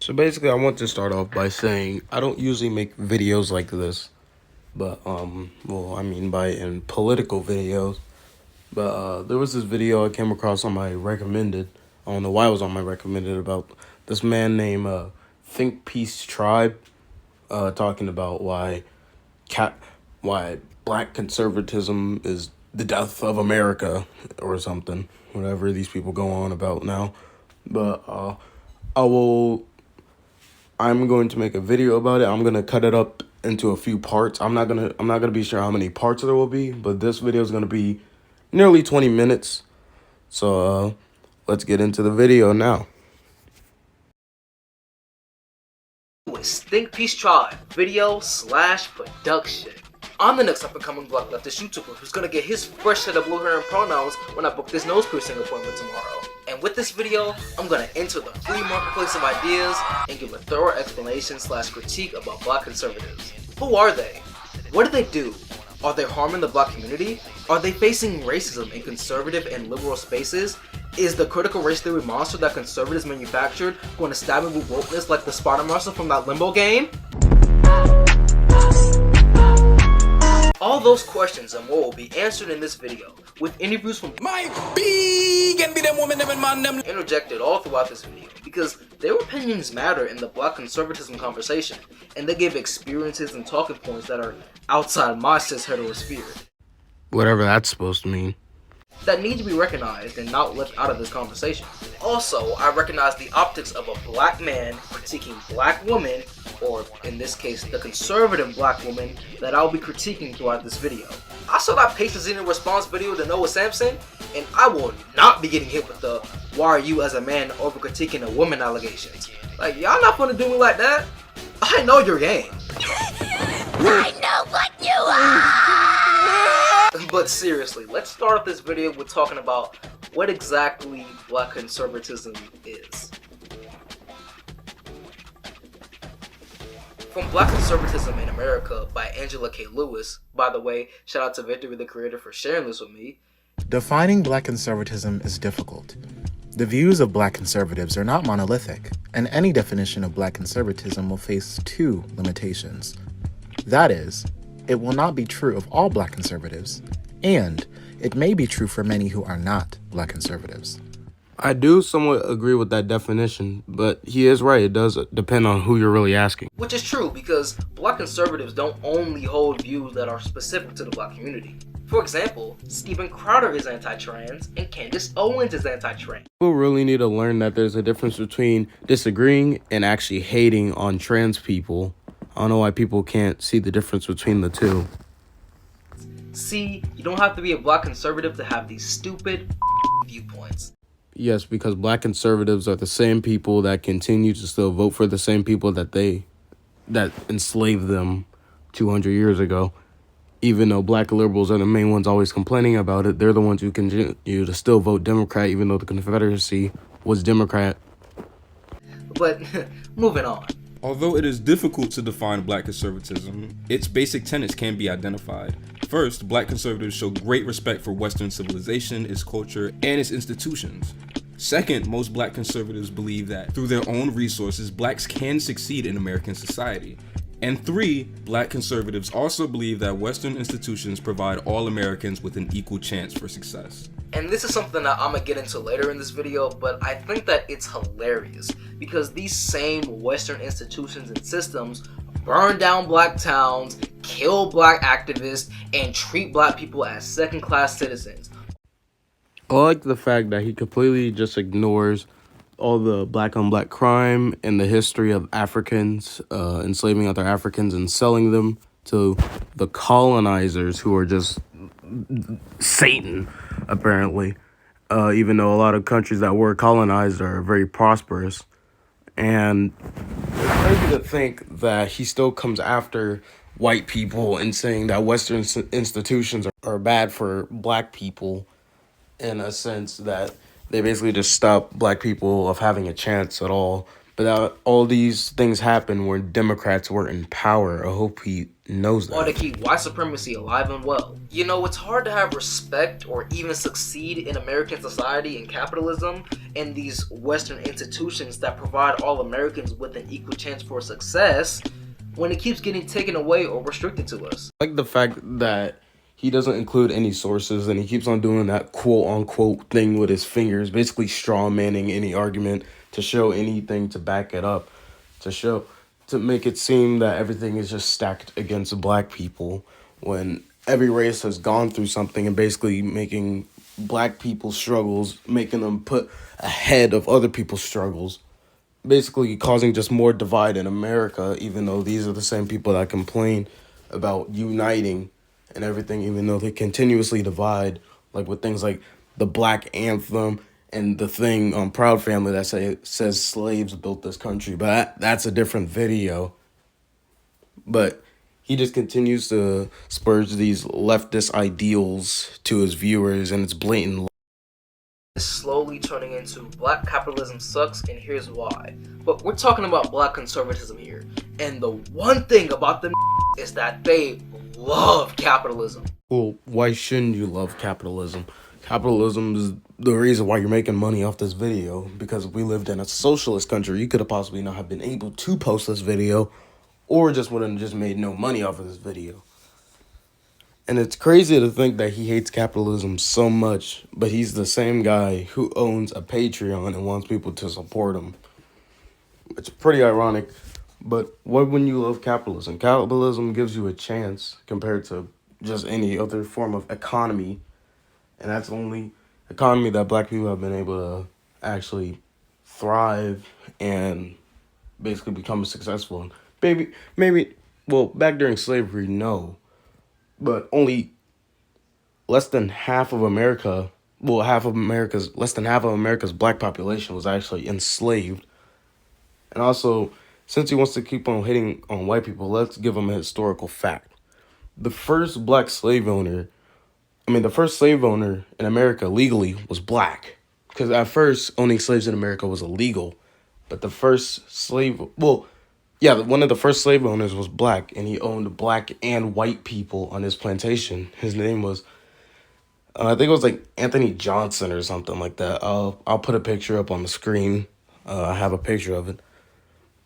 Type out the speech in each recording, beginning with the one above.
So basically, I want to start off by saying I don't usually make videos like this, but by in political videos. But there was this video I came across on my recommended. I don't know why it was on my recommended about this man named Think Peace Tribe, talking about why black conservatism is the death of America or something, whatever these people go on about now. But I will I'm going to make a video about it. I'm gonna cut it up into a few parts. I'm not gonna be sure how many parts there will be, but this video is gonna be nearly 20 minutes. So let's get into the video now. Think Peace Tribe video/production. I'm the next up-and-coming black leftist YouTuber who's gonna get his fresh set of blue hair and pronouns when I book this nose piercing appointment tomorrow. And with this video, I'm gonna enter the free marketplace of ideas and give a thorough explanation/critique about black conservatives. Who are they? What do they do? Are they harming the black community? Are they facing racism in conservative and liberal spaces? Is the critical race theory monster that conservatives manufactured going to stab it with wokeness like the Sparta monster from that Limbo game? All those questions and more will be answered in this video, with interviews from my big and be them woman them and man them interjected all throughout this video, because their opinions matter in the black conservatism conversation, and they give experiences and talking points that are outside my cis heterosphere. Whatever that's supposed to mean. That need to be recognized and not left out of this conversation. Also, I recognize the optics of a black man critiquing black women, or in this case, the conservative black woman that I'll be critiquing throughout this video. I saw that Patience in response video to Noah Sampson, and I will not be getting hit with the "why are you as a man over critiquing a woman" allegations. Like, y'all not gonna do me like that. I know your game. I know what you are! But seriously, let's start off this video with talking about what exactly black conservatism is. From Black Conservatism in America by Angela K. Lewis. By the way, shout out to Victory the creator for sharing this with me. Defining black conservatism is difficult. The views of black conservatives are not monolithic, and any definition of black conservatism will face two limitations. That is, it will not be true of all black conservatives, and it may be true for many who are not black conservatives. I do somewhat agree with that definition, but he is right. It does depend on who you're really asking. Which is true, because black conservatives don't only hold views that are specific to the black community. For example, Steven Crowder is anti-trans, and Candace Owens is anti-trans. People really need to learn that there's a difference between disagreeing and actually hating on trans people. I don't know why people can't see the difference between the two. See, you don't have to be a black conservative to have these stupid viewpoints. Yes, because black conservatives are the same people that continue to still vote for the same people that enslaved them 200 years ago. Even though black liberals are the main ones always complaining about it, they're the ones who continue to still vote Democrat, even though the Confederacy was Democrat. But moving on. Although it is difficult to define black conservatism, its basic tenets can be identified. First, black conservatives show great respect for Western civilization, its culture, and its institutions. Second, most black conservatives believe that through their own resources, blacks can succeed in American society. And three, black conservatives also believe that Western institutions provide all Americans with an equal chance for success. And this is something that I'm gonna get into later in this video, but I think that it's hilarious because these same Western institutions and systems burn down black towns, kill black activists, and treat black people as second-class citizens. I like the fact that he completely just ignores all the black on black crime and the history of Africans, enslaving other Africans and selling them to the colonizers who are just Satan, apparently. Even though a lot of countries that were colonized are very prosperous. And it's crazy to think that he still comes after white people and saying that Western institutions are bad for black people, in a sense that they basically just stop black people of having a chance at all. But all these things happened when Democrats were in power. I hope he knows or to that. keep white supremacy alive and well. You know, it's hard to have respect or even succeed in American society and capitalism and these Western institutions that provide all Americans with an equal chance for success when it keeps getting taken away or restricted to us. I like the fact that he doesn't include any sources and he keeps on doing that quote unquote thing with his fingers, basically straw manning any argument to show anything to back it up, to make it seem that everything is just stacked against black people when every race has gone through something, and basically making black people's struggles, making them put ahead of other people's struggles, basically causing just more divide in America, even though these are the same people that complain about uniting and everything, even though they continuously divide, like with things like the Black Anthem and the thing on Proud Family that says slaves built this country. But that's a different video. But he just continues to spurge these leftist ideals to his viewers, and it's blatant. Is slowly turning into black capitalism sucks and here's why. But we're talking about black conservatism here. And the one thing about them is that they love capitalism. Well, why shouldn't you love capitalism? Capitalism is the reason why you're making money off this video. Because if we lived in a socialist country, you could have possibly not have been able to post this video, or just would have just made no money off of this video. And it's crazy to think that he hates capitalism so much, but he's the same guy who owns a Patreon and wants people to support him. It's pretty ironic, but why wouldn't you love capitalism? Capitalism gives you a chance compared to just any other form of economy, and that's the only economy that black people have been able to actually thrive and basically become successful in. Well, back during slavery, no. But only less than half of America's black population was actually enslaved. And also, since he wants to keep on hitting on white people, let's give him a historical fact. The first slave owner in America legally was black. Because at first, owning slaves in America was illegal. But one of the first slave owners was black, and he owned black and white people on his plantation. His name was, I think it was like Anthony Johnson or something like that. I'll put a picture up on the screen. I have a picture of it.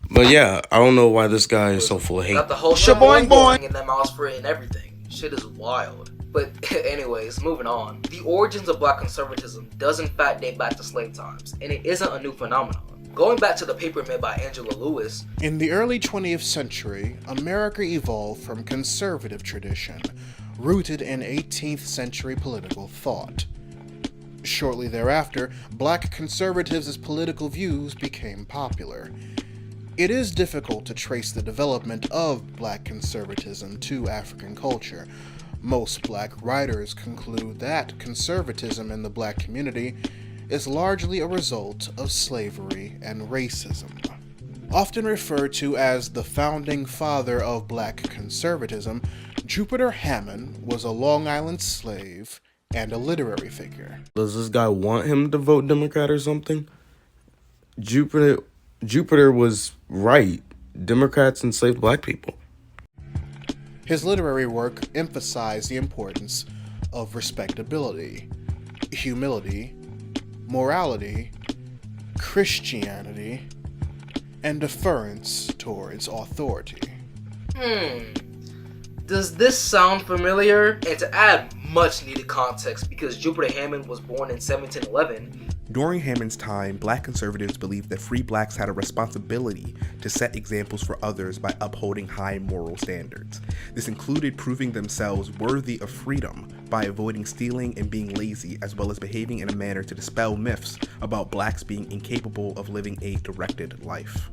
But yeah, I don't know why this guy is so full of hate. Got the whole shaboing boing in that mouse for it and everything. Shit is wild. But anyways, moving on. The origins of black conservatism does in fact date back to slave times, and it isn't a new phenomenon. Going back to the paper made by Angela Lewis, in the early 20th century, America evolved from conservative tradition, rooted in 18th century political thought. Shortly thereafter, black conservatives' political views became popular. It is difficult to trace the development of black conservatism to African culture. Most black writers conclude that conservatism in the black community is largely a result of slavery and racism. Often referred to as the founding father of black conservatism, Jupiter Hammond was a Long Island slave and a literary figure. Does this guy want him to vote Democrat or something? Jupiter was right. Democrats enslaved black people. His literary work emphasized the importance of respectability, humility, morality, Christianity, and deference towards authority. Does this sound familiar? And to add much needed context, because Jupiter Hammond was born in 1711, during Hammond's time, black conservatives believed that free blacks had a responsibility to set examples for others by upholding high moral standards. This included proving themselves worthy of freedom by avoiding stealing and being lazy, as well as behaving in a manner to dispel myths about blacks being incapable of living a directed life.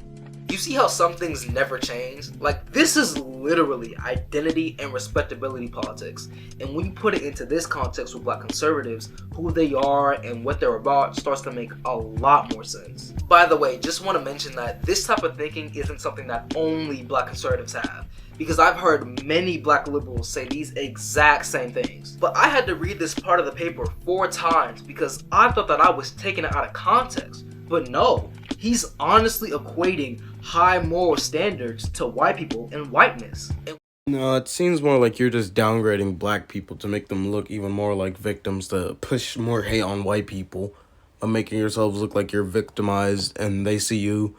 You see how some things never change? Like, this is literally identity and respectability politics. And when you put it into this context with black conservatives, who they are and what they're about starts to make a lot more sense. By the way, just want to mention that this type of thinking isn't something that only black conservatives have, because I've heard many black liberals say these exact same things. But I had to read this part of the paper 4 times because I thought that I was taking it out of context. But no, he's honestly equating high moral standards to white people and whiteness. No, it seems more like you're just downgrading black people to make them look even more like victims, to push more hate on white people by making yourselves look like you're victimized and they see you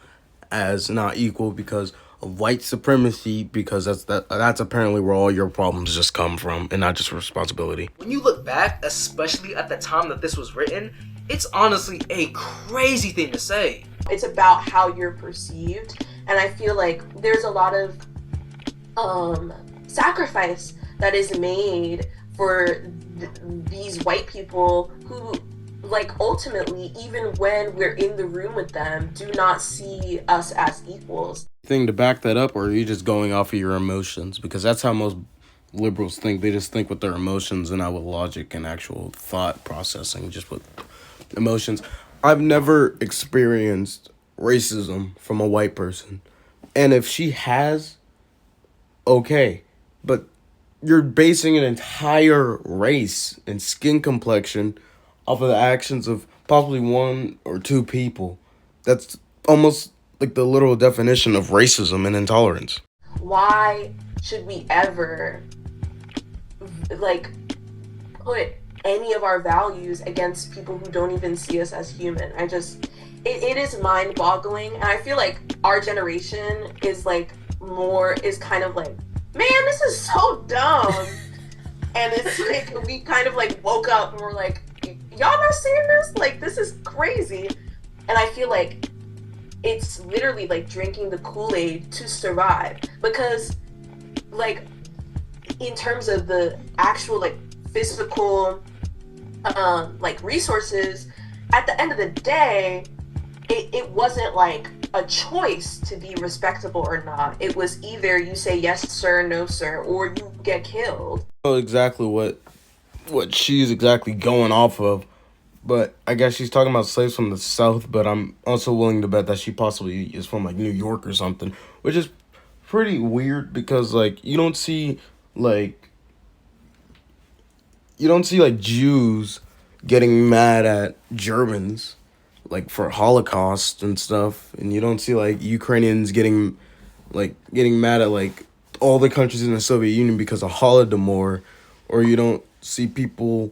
as not equal because of white supremacy, because that's apparently where all your problems just come from and not just responsibility. When you look back, especially at the time that this was written, it's honestly a crazy thing to say. It's about how you're perceived, and I feel like there's a lot of sacrifice that is made for these white people who, like, ultimately, even when we're in the room with them, do not see us as equals. Thing to back that up, or are you just going off of your emotions? Because that's how most liberals think. They just think with their emotions and not with logic and actual thought processing, just with emotions. I've never experienced racism from a white person. And if she has, okay. But you're basing an entire race and skin complexion off of the actions of possibly one or two people. That's almost like the literal definition of racism and intolerance. Why should we ever, like, put any of our values against people who don't even see us as human? It is mind-boggling, and I feel like our generation is kind of like, man, this is so dumb. And it's like, we kind of like woke up and we're like, y'all not seeing this? Like, this is crazy. And I feel like it's literally like drinking the Kool-Aid to survive, because, like, in terms of the actual, like, physical like resources, at the end of the day, it wasn't like a choice to be respectable or not. It was either you say yes sir, no sir, or you get killed. I don't know exactly what she's exactly going off of, but I guess she's talking about slaves from the South, but I'm also willing to bet that she possibly is from, like, New York or something, which is pretty weird because, like, you don't see like Jews getting mad at Germans, like, for Holocaust and stuff, and you don't see like Ukrainians getting mad at like all the countries in the Soviet Union because of Holodomor, or you don't see people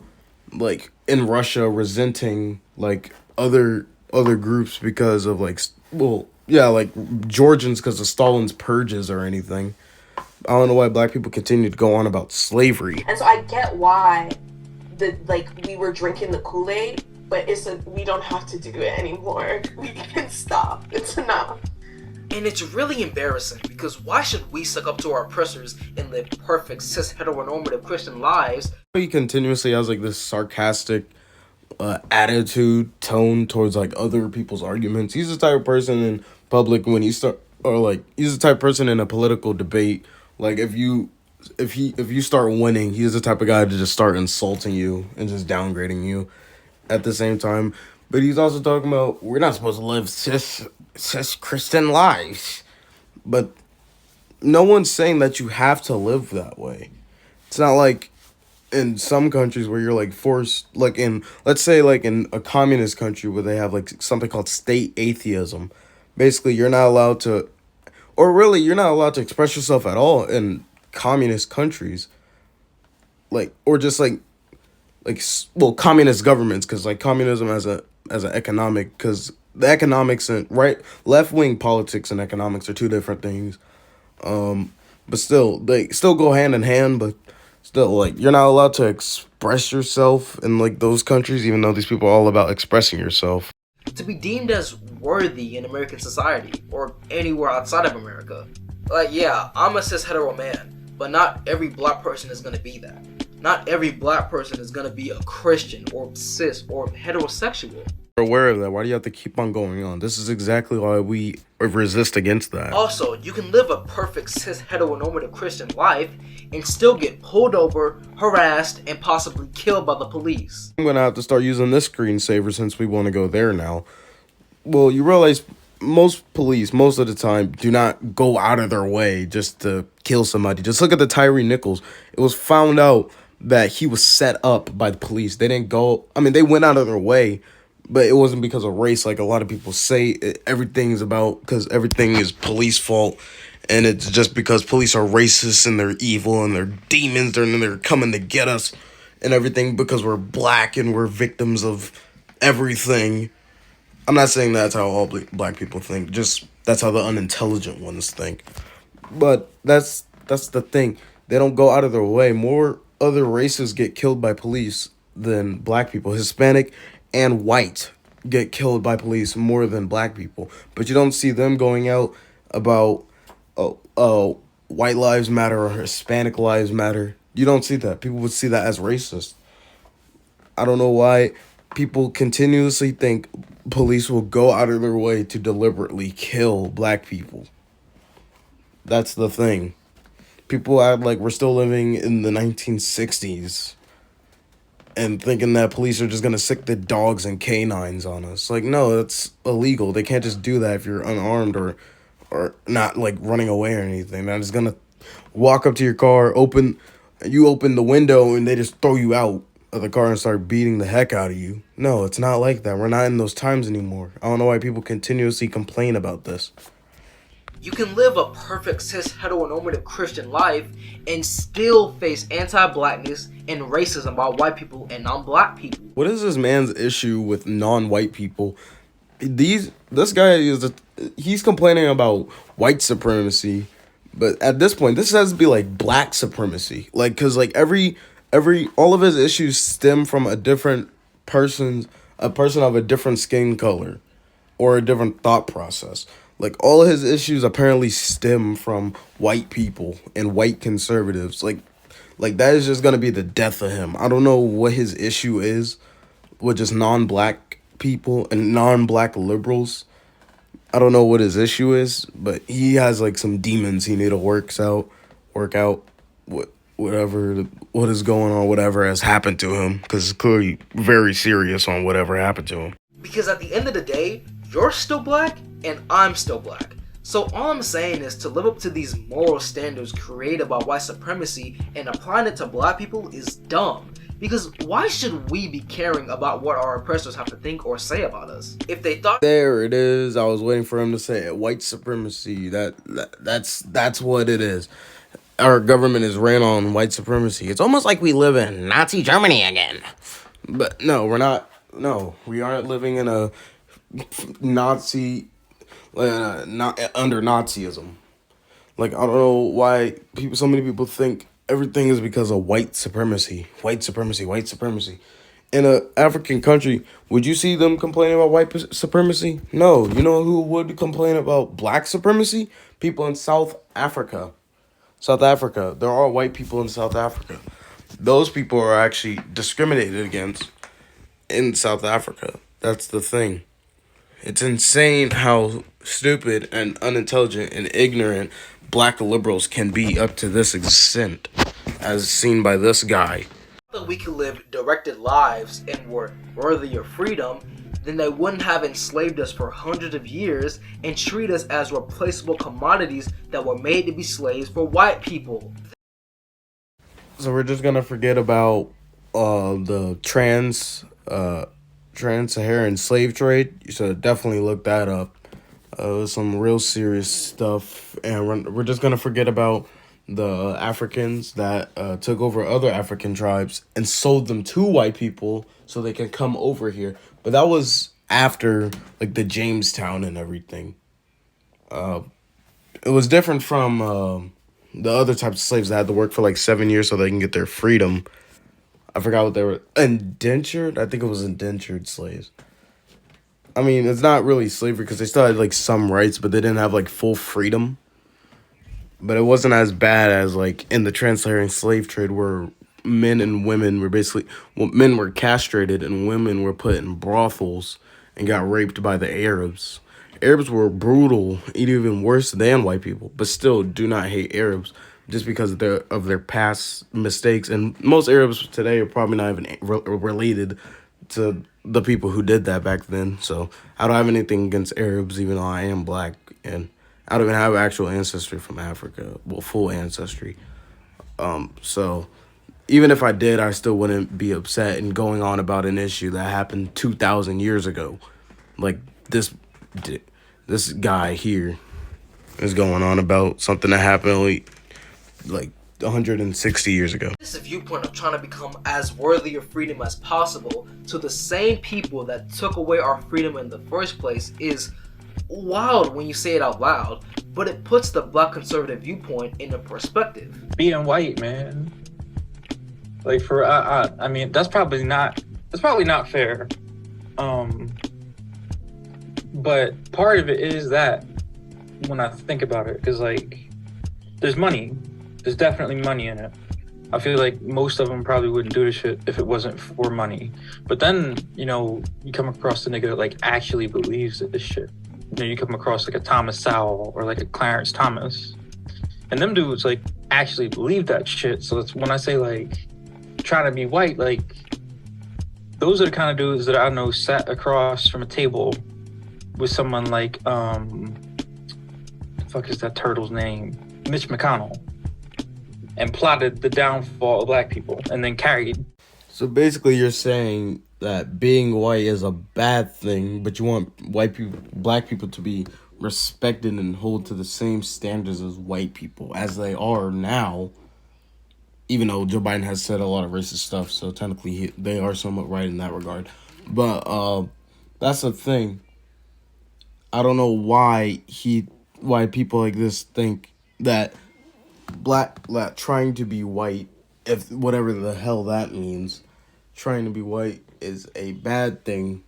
like in Russia resenting like other groups because of like like Georgians because of Stalin's purges or anything. I don't know why black people continue to go on about slavery. And so I get why we were drinking the Kool-Aid, but we don't have to do it anymore. We can stop. It's enough. And it's really embarrassing, because why should we suck up to our oppressors and live perfect cis heteronormative Christian lives? He continuously has like this sarcastic attitude, tone towards like other people's arguments. He's the type of person in public when he's the type of person in a political debate. Like if you start winning, he's the type of guy to just start insulting you and just downgrading you at the same time. But he's also talking about we're not supposed to live cis Christian lives. But no one's saying that you have to live that way. It's not like in some countries where you're like forced, like in, let's say like in a communist country where they have like something called state atheism. Basically, you're not allowed to, or really, you're not allowed to express yourself at all in communist countries. Like, or just communist governments, because like communism as an economic, because the economics and left-wing politics and economics are two different things. But still, they still go hand in hand, but still, like, you're not allowed to express yourself in like those countries, even though these people are all about expressing yourself. To be deemed as worthy in American society, or anywhere outside of America. Like, yeah, I'm a cis hetero man, but not every black person is gonna be that. Not every black person is gonna be a Christian, or cis, or heterosexual. You're aware of that. Why do you have to keep on going on? This is exactly why we resist against that. Also, you can live a perfect cis heteronormative Christian life and still get pulled over, harassed, and possibly killed by the police. I'm gonna have to start using this screensaver since we want to go there now. Well, you realize most police, most of the time, do not go out of their way just to kill somebody. Just look at the Tyree Nichols. It was found out that he was set up by the police. They didn't go, I mean, they went out of their way, but it wasn't because of race like a lot of people say. Everything is police fault and it's just because police are racist and they're evil and they're demons and they're coming to get us and everything because we're black and we're victims of everything. I'm not saying that's how all black people think, just that's how the unintelligent ones think. But that's the thing. They don't go out of their way. More other races get killed by police than black people. Hispanic and white get killed by police more than black people. But you don't see them going out about white lives matter or Hispanic lives matter. You don't see that. People would see that as racist. I don't know why people continuously think police will go out of their way to deliberately kill black people. That's the thing. People act like we're still living in the 1960s and thinking that police are just going to sick the dogs and canines on us. Like, no, that's illegal. They can't just do that if you're unarmed or not, like, running away or anything. They're just going to walk up to your car, open the window, and they just throw you out of the car and start beating the heck out of you. No, it's not like that. We're not in those times anymore. I don't know why people continuously complain about this. You can live a perfect cis heteronormative Christian life and still face anti-blackness and racism by white people and non-black people. What is this man's issue with non-white people? This guy he's complaining about white supremacy, but at this point, this has to be like black supremacy. Like, cause like all of his issues stem from a person of a different skin color or a different thought process. Like, all of his issues apparently stem from white people and white conservatives. Like that is just gonna be the death of him. I don't know what his issue is with just non-black people and non-black liberals. I don't know what his issue is, but he has like some demons he need to work out what is going on, whatever has happened to him, because it's clearly very serious on whatever happened to him. Because at the end of the day, you're still black and I'm still black. So all I'm saying is to live up to these moral standards created by white supremacy and applying it to black people is dumb. Because why should we be caring about what our oppressors have to think or say about us? If they thought— There it is. I was waiting for him to say it. White supremacy. That's what it is. Our government is ran on white supremacy. It's almost like we live in Nazi Germany again. But no, we're not. No, we aren't living in a Nazi, not under Nazism. Like, I don't know why so many people think everything is because of white supremacy. White supremacy, white supremacy. In an African country, would you see them complaining about white supremacy? No. You know who would complain about black supremacy? People in South Africa. South Africa. There are white people in South Africa. Those people are actually discriminated against in South Africa. That's the thing. It's insane how stupid and unintelligent and ignorant black liberals can be up to this extent, as seen by this guy. that we could live directed lives and were worthy of freedom, then they wouldn't have enslaved us for hundreds of years and treat us as replaceable commodities that were made to be slaves for white people. So we're just gonna forget about the trans-Saharan slave trade. You should definitely look that up. Some real serious stuff, and we're just gonna forget about the Africans that took over other African tribes and sold them to white people so they can come over here. But that was after like the Jamestown and everything. It was different from the other types of slaves that had to work for like 7 years so they can get their freedom. I forgot what they were. Indentured? I think it was indentured slaves. I mean, it's not really slavery because they still had like some rights, but they didn't have like full freedom. But it wasn't as bad as like in the trans-Saharan slave trade where men and women were men were castrated and women were put in brothels and got raped by the Arabs. Arabs were brutal, even worse than white people, but still do not hate Arabs just because of their past mistakes. And most Arabs today are probably not even related to the people who did that back then. So I don't have anything against Arabs, even though I am black, and I don't even have actual ancestry from Africa, well, full ancestry. So even if I did, I still wouldn't be upset and going on about an issue that happened 2,000 years ago. Like this guy here. is going on about something that happened like 160 years ago. This viewpoint of trying to become as worthy of freedom as possible to the same people that took away our freedom in the first place is wild when you say it out loud, but it puts the black conservative viewpoint into perspective. Being white, man. Like I mean, that's probably not fair. But part of it is that when I think about it, because like there's definitely money in it. I feel like most of them probably wouldn't do this shit if it wasn't for money. But then, you know, you come across a nigga that like actually believes this shit. You know, you come across like a Thomas Sowell or like a Clarence Thomas, and them dudes like actually believe that shit. So it's when I say like trying to be white, like those are the kind of dudes that I know sat across from a table with someone like the fuck is that turtle's name? Mitch McConnell, and plotted the downfall of black people and then carried. So basically you're saying that being white is a bad thing, but you want black people to be respected and hold to the same standards as white people as they are now, even though Joe Biden has said a lot of racist stuff, so technically they are somewhat right in that regard. But that's the thing. I don't know why people like this think that trying to be white, if whatever the hell that means, trying to be white is a bad thing.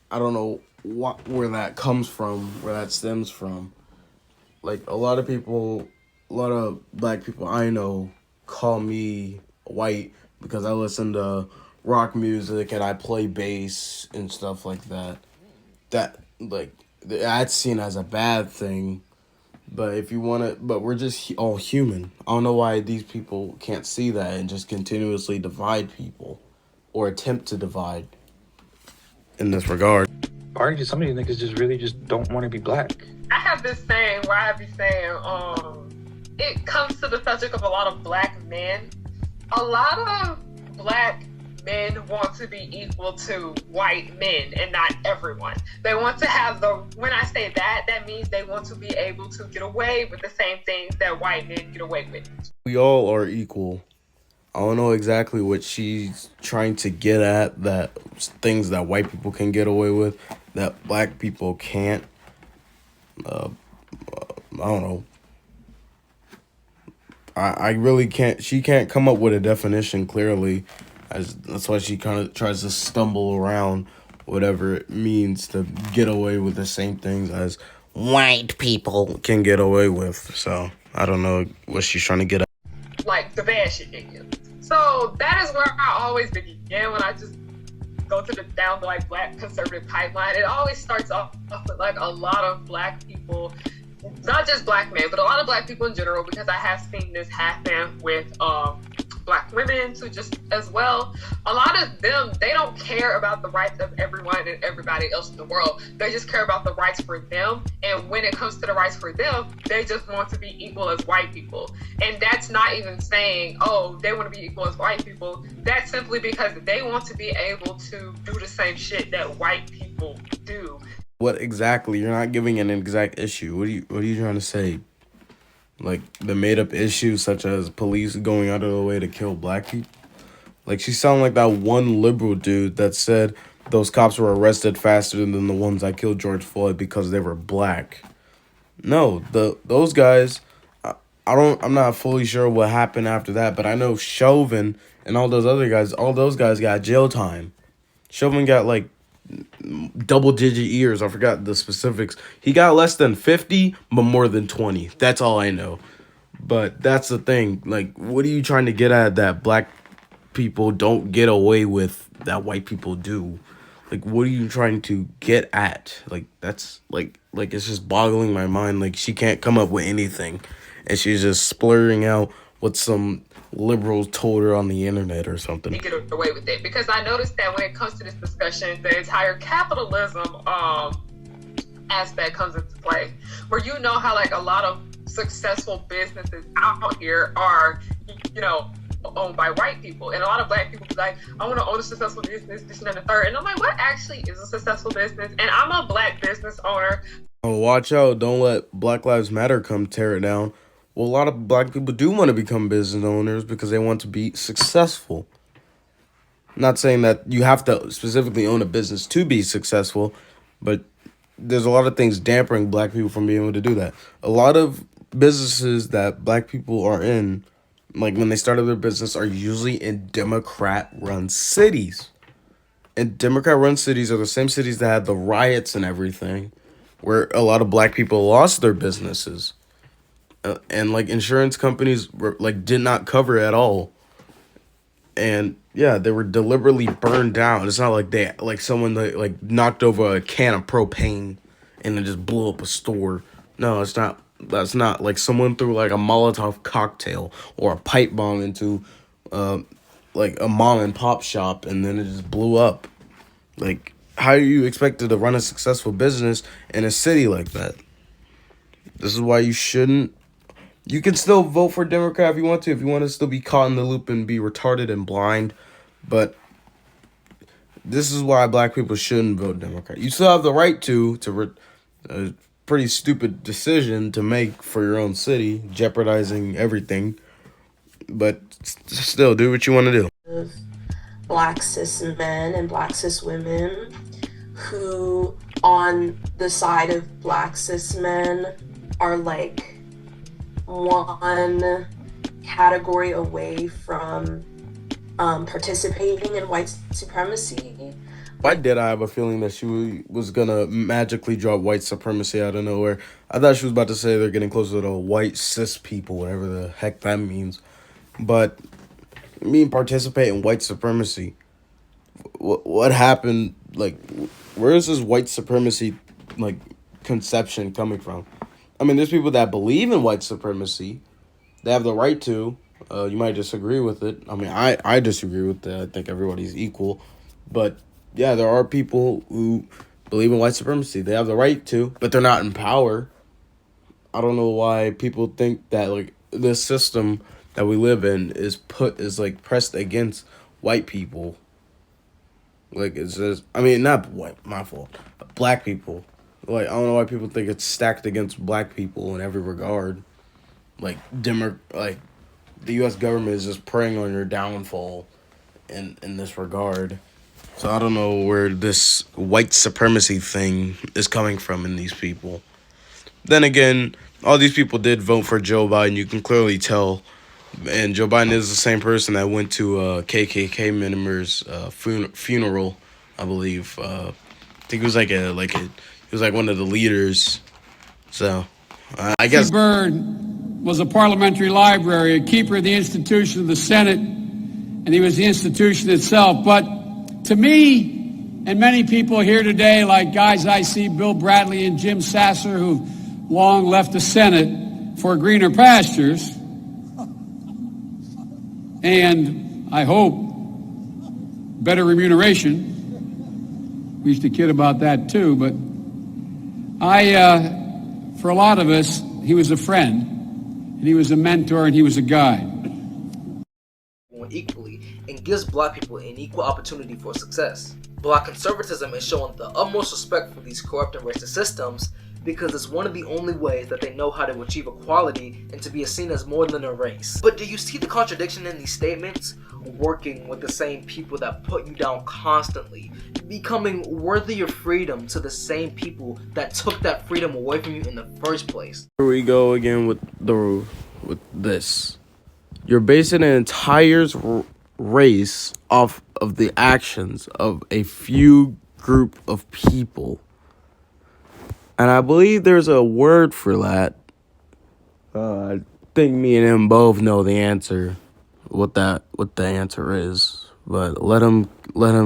I don't know where that comes from, where that stems from. Like a lot of black people I know call me white because I listen to rock music and I play bass and stuff like that. That like that's seen as a bad thing. But if you want to, but we're just all human. I don't know why these people can't see that and just continuously divide people or attempt to divide in this regard. Some of these niggas just really just don't want to be black. I have this saying where I be saying, it comes to the subject of a lot of black men. A lot of black men want to be equal to white men and not everyone. They want to have when I say that means they want to be able to get away with the same things that white men get away with. We all are equal. I don't know exactly what she's trying to get at, that things that white people can get away with that black people can't. I don't know. I really can't. She can't come up with a definition clearly. That's why she kind of tries to stumble around whatever it means to get away with the same things as white people can get away with. So I don't know what she's trying to get at. Like the bad shit they do. So that is where I always begin when I just go to down the like black conservative pipeline. It always starts off with like a lot of black people, not just black men, but a lot of black people in general, because I have seen this happen with black women too, just as well. A lot of them, they don't care about the rights of everyone and everybody else in the world. They just care about the rights for them. And when it comes to the rights for them, they just want to be equal as white people. And that's not even saying, oh, they want to be equal as white people. That's simply because they want to be able to do the same shit that white people do. What exactly? You're not giving an exact issue. What are you trying to say? Like the made up issues such as police going out of the way to kill black people? Like she sounded like that one liberal dude that said those cops were arrested faster than the ones that killed George Floyd because they were black. No, those guys, I'm not fully sure what happened after that, but I know Chauvin and all those guys got jail time. Chauvin got like double-digit years. I forgot the specifics. He got less than 50, but more than 20. That's all I know. But that's the thing. Like, what are you trying to get at that black people don't get away with that white people do? Like, what are you trying to get at? Like, that's, like it's just boggling my mind. Like, she can't come up with anything. And she's just splurting out what some liberals told her on the internet or something. Get away with it, because I noticed that when it comes to this discussion, the entire capitalism aspect comes into play, where you know how like a lot of successful businesses out here are, you know, owned by white people, and a lot of black people be like, I want to own a successful business, this and that and the third, and I'm like, what actually is a successful business? And I'm a black business owner. Oh, watch out. Don't let Black Lives Matter come tear it down. Well, a lot of black people do want to become business owners because they want to be successful. Not saying that you have to specifically own a business to be successful, but there's a lot of things dampening black people from being able to do that. A lot of businesses that black people are in, like when they started their business, are usually in Democrat-run cities. And Democrat-run cities are the same cities that had the riots and everything, where a lot of black people lost their businesses. And like insurance companies were like did not cover at all. And yeah, they were deliberately burned down. It's not like they like someone like knocked over a can of propane and then just blew up a store. No, it's not. That's not like someone threw like a Molotov cocktail or a pipe bomb into uh, like a mom and pop shop and then it just blew up. Like, how are you expected to run a successful business in a city like that? This is why you shouldn't. You can still vote for Democrat if you want to. If you want to still be caught in the loop and be retarded and blind, but this is why black people shouldn't vote Democrat. You still have the right to a pretty stupid decision to make for your own city, jeopardizing everything. But still, do what you want to do. Of black cis men and black cis women who, on the side of black cis men, are like one category away from participating in white supremacy. Why did I have a feeling that she was gonna magically drop white supremacy out of nowhere? I thought she was about to say they're getting closer to white cis people, whatever the heck that means. But participate in white supremacy. What happened? Like, where is this white supremacy like conception coming from? I mean, there's people that believe in white supremacy. They have the right to. You might disagree with it. I mean, I disagree with it. I think everybody's equal. But, yeah, there are people who believe in white supremacy. They have the right to, but they're not in power. I don't know why people think that, like, this system that we live in is like, pressed against white people. Like, it's just, I mean, not white, my fault. Black people. Like, I don't know why people think it's stacked against black people in every regard. Like, the U.S. government is just preying on your downfall in this regard. So I don't know where this white supremacy thing is coming from in these people. Then again, all these people did vote for Joe Biden. You can clearly tell. And Joe Biden is the same person that went to KKK members' funeral, I believe. I think he was he was like one of the leaders. So I guess Byrd was a parliamentary library, a keeper of the institution of the Senate, and he was the institution itself. But to me, and many people here today, like guys I see, Bill Bradley and Jim Sasser, who've long left the Senate for greener pastures, and I hope better remuneration. We used to kid about that too, but for a lot of us, he was a friend, and he was a mentor, and he was a guide. Equally and gives black people an equal opportunity for success. Black conservatism is showing the utmost respect for these corrupt and racist systems because it's one of the only ways that they know how to achieve equality and to be seen as more than a race. But do you see the contradiction in these statements? Working with the same people that put you down constantly, becoming worthy of freedom to the same people that took that freedom away from you in the first place. Here we go again with this. You're basing an entire race off of the actions of a few group of people. And I believe there's a word for that. I think me and him both know the answer, what the answer is. But let him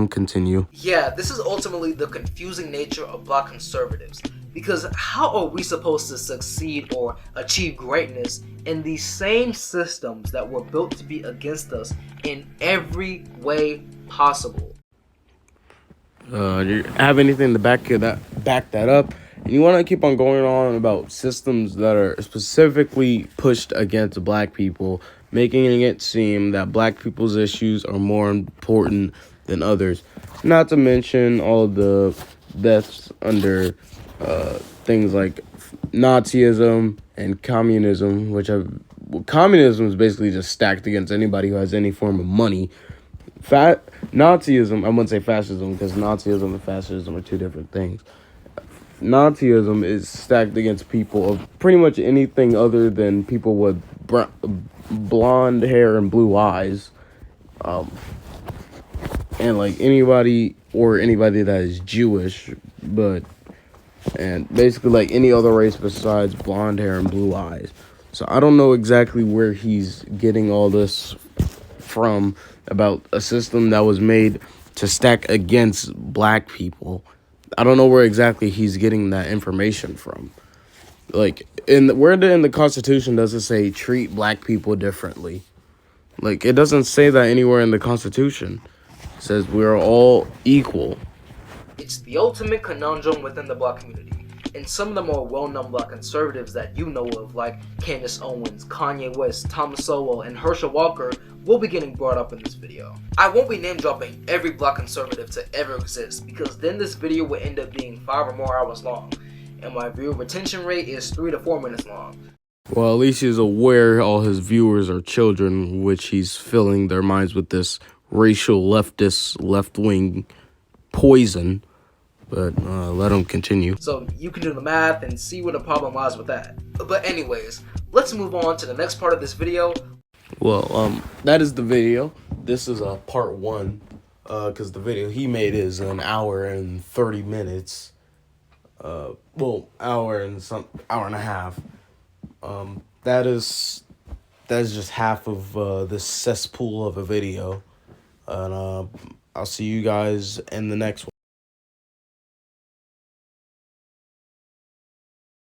continue. Yeah, this is ultimately the confusing nature of black conservatives. Because how are we supposed to succeed or achieve greatness in these same systems that were built to be against us in every way possible? You have anything to back that up? And you want to keep on going on about systems that are specifically pushed against black people, making it seem that black people's issues are more important than others. Not to mention all of the deaths under things like Nazism and communism, communism is basically just stacked against anybody who has any form of money. Nazism, I wouldn't say fascism because Nazism and fascism are two different things. Nazism is stacked against people of pretty much anything other than people with blonde hair and blue eyes, and like anybody that is Jewish, and basically like any other race besides blonde hair and blue eyes. So I don't know exactly where he's getting all this from about a system that was made to stack against black people. I don't know where exactly he's getting that information from. Like, in the Constitution does it say treat black people differently? Like, it doesn't say that anywhere in the Constitution. It says we're all equal. It's the ultimate conundrum within the black community. And some of the more well-known black conservatives that you know of, like Candace Owens, Kanye West, Thomas Sowell, and Herschel Walker, will be getting brought up in this video. I won't be name-dropping every black conservative to ever exist, because then this video would end up being 5 or more hours long, and my viewer retention rate is 3 to 4 minutes long. Well, at least he's aware all his viewers are children, which he's filling their minds with this racial leftist, left-wing poison. But let him continue. So you can do the math and see where the problem lies with that. But anyways, let's move on to the next part of this video. Well, that is the video. This is part 1, because the video he made is an hour and 30 minutes. Hour and a half. That is just half of this cesspool of a video. And I'll see you guys in the next one.